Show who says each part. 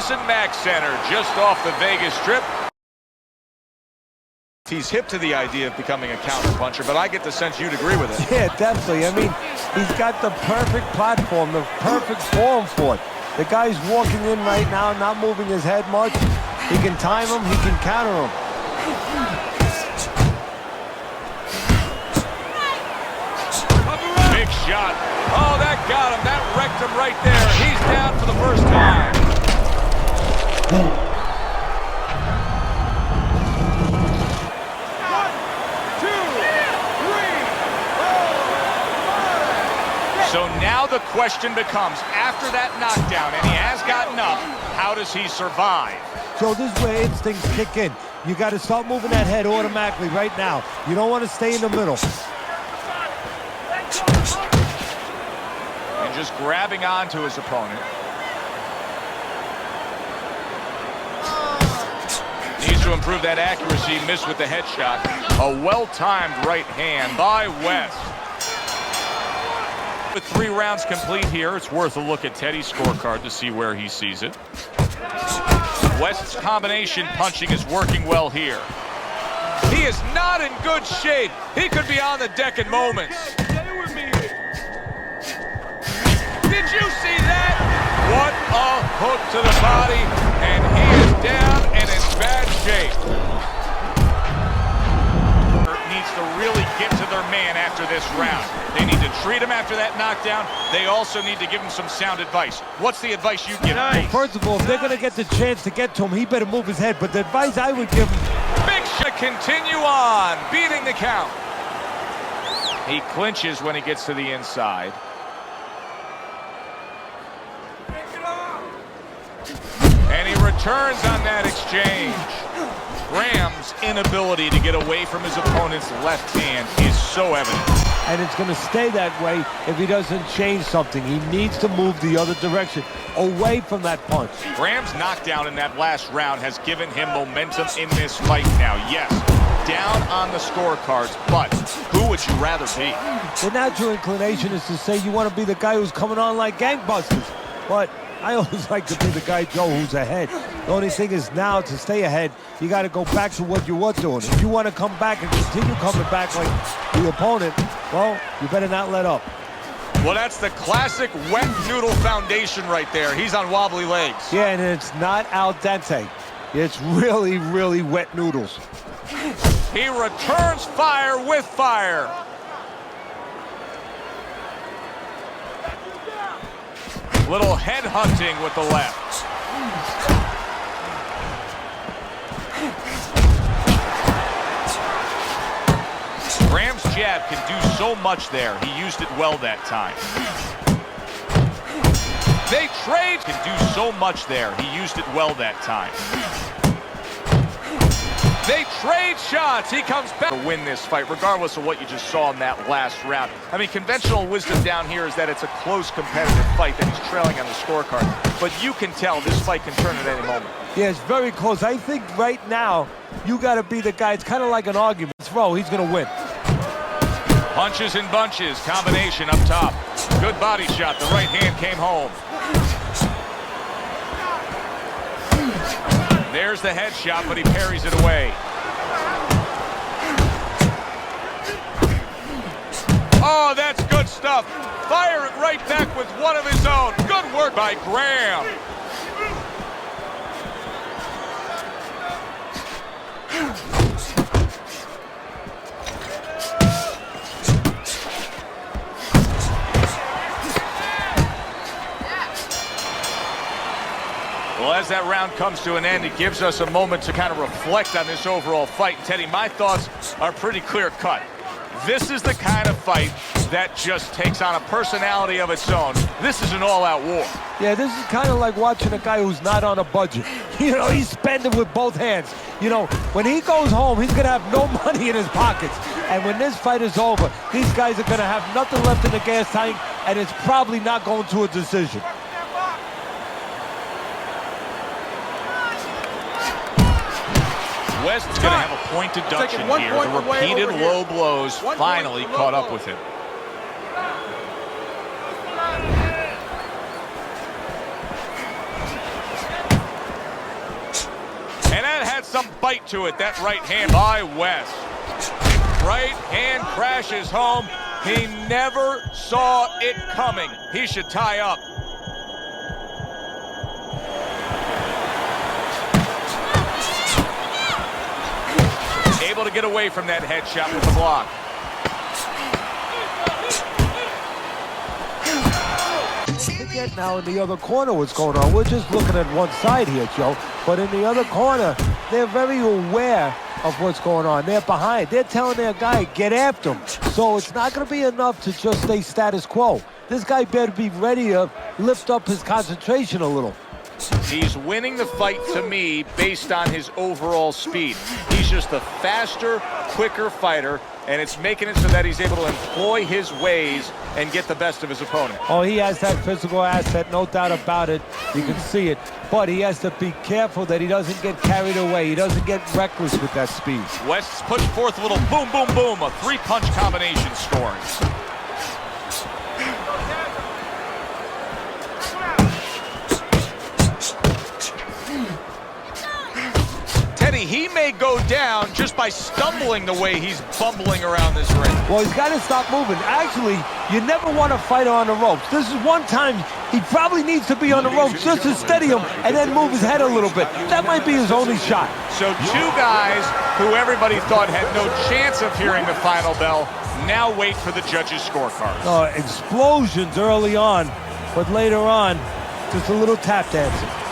Speaker 1: Patterson Mac Center, just off the Vegas Strip. He's hip to the idea of becoming a counterpuncher, but I get the sense you'd agree with it.
Speaker 2: Yeah, definitely. I mean, he's got the perfect platform, the perfect form for it. The guy's walking in right now, not moving his head much. He can time him, he can counter him.
Speaker 1: Big shot. Oh, that got him. That wrecked him right there. He's down for the first time. So now the question becomes, after that knockdown, and he has gotten up, how does he survive?
Speaker 2: So this is where instincts kick in. You got to start moving that head automatically right now. You don't want to stay in the middle.
Speaker 1: And just grabbing onto his opponent. Needs to improve that accuracy. Missed with the headshot. A well-timed right hand by West. With 3 rounds complete here, it's worth a look at Teddy's scorecard to see where he sees it. West's combination punching is working well here. He is not in good shape. He could be on the deck in moments. Did you see that? What a hook to the body, and he is down and in bad shape. Needs to really get to their man after this round. They need to treat him after that knockdown. They also need to give him some sound advice. What's the advice you give him?
Speaker 2: Well, first of all, if they're going to get the chance to get to him, he better move his head. But the advice I would give him...
Speaker 1: Big shot, continue on, beating the count. He clinches when he gets to the inside. And he returns on that exchange. Graham's inability to get away from his opponent's left hand is so evident.
Speaker 2: And it's going to stay that way if he doesn't change something. He needs to move the other direction, away from that punch.
Speaker 1: Graham's knockdown in that last round has given him momentum in this fight now. Yes, down on the scorecards, but who would you rather be?
Speaker 2: The natural inclination is to say you want to be the guy who's coming on like gangbusters. But I always like to be the guy, Joe, who's ahead. The only thing is now, to stay ahead, you got to go back to what you were doing. If you want to come back and continue coming back like the opponent, well, you better not let up.
Speaker 1: Well, that's the classic wet noodle foundation right there. He's on wobbly legs.
Speaker 2: Yeah, and it's not al dente. It's really, really wet noodles.
Speaker 1: He returns fire with fire. Little head hunting with the left. Graham's jab can do so much there. He used it well that time. They trade. Can do so much there. He used it well that time. They trade shots. He comes back to win this fight, regardless of what you just saw in that last round. I mean, conventional wisdom down here is that it's a close, competitive fight, that he's trailing on the scorecard. But you can tell this fight can turn at any moment.
Speaker 2: Yeah, it's very close. I think right now, you got to be the guy. It's kind of like an argument. Throw, he's going to win.
Speaker 1: Punches and bunches, combination up top. Good body shot. The right hand came home. There's the headshot, but he parries it away. Oh, that's good stuff. Fire it right back with one of his own. Good work by Graham. Well, as that round comes to an end, it gives us a moment to kind of reflect on this overall fight. And Teddy, my thoughts are pretty clear-cut. This is the kind of fight that just takes on a personality of its own. This is an all-out war.
Speaker 2: Yeah, this is kind of like watching a guy who's not on a budget. You know, he's spending with both hands. You know, when he goes home, he's going to have no money in his pockets. And when this fight is over, these guys are going to have nothing left in the gas tank, and it's probably not going to a decision.
Speaker 1: West is going to have a point deduction here. The repeated low blows finally caught up with him. some bite to it, that right hand by West. Right hand crashes home. He never saw it coming. He should tie up. Able to get away from that headshot with the block.
Speaker 2: Forget now in the other corner what's going on. We're just looking at one side here, Joe. But in the other corner, they're very aware of what's going on. They're behind. They're telling their guy, get after him. So it's not going to be enough to just stay status quo. This guy better be ready to lift up his concentration a little.
Speaker 1: He's winning the fight to me based on his overall speed. He's just a faster, quicker fighter, and it's making it so that he's able to employ his ways and get the best of his opponent.
Speaker 2: Oh, he has that physical asset, no doubt about it. You can see it. But he has to be careful that he doesn't get carried away. He doesn't get reckless with that speed.
Speaker 1: West's pushed forth a little boom, boom, boom, a three-punch combination scoring. He may go down just by stumbling the way he's bumbling around this ring.
Speaker 2: Well, he's got to stop moving. Actually, you never want a fighter on the ropes. This is one time he probably needs to be on the ropes just to steady him and then move his head a little bit. That might be his only shot.
Speaker 1: So two guys who everybody thought had no chance of hearing the final bell now wait for the judges' scorecards.
Speaker 2: Explosions early on, but later on, just a little tap dancing.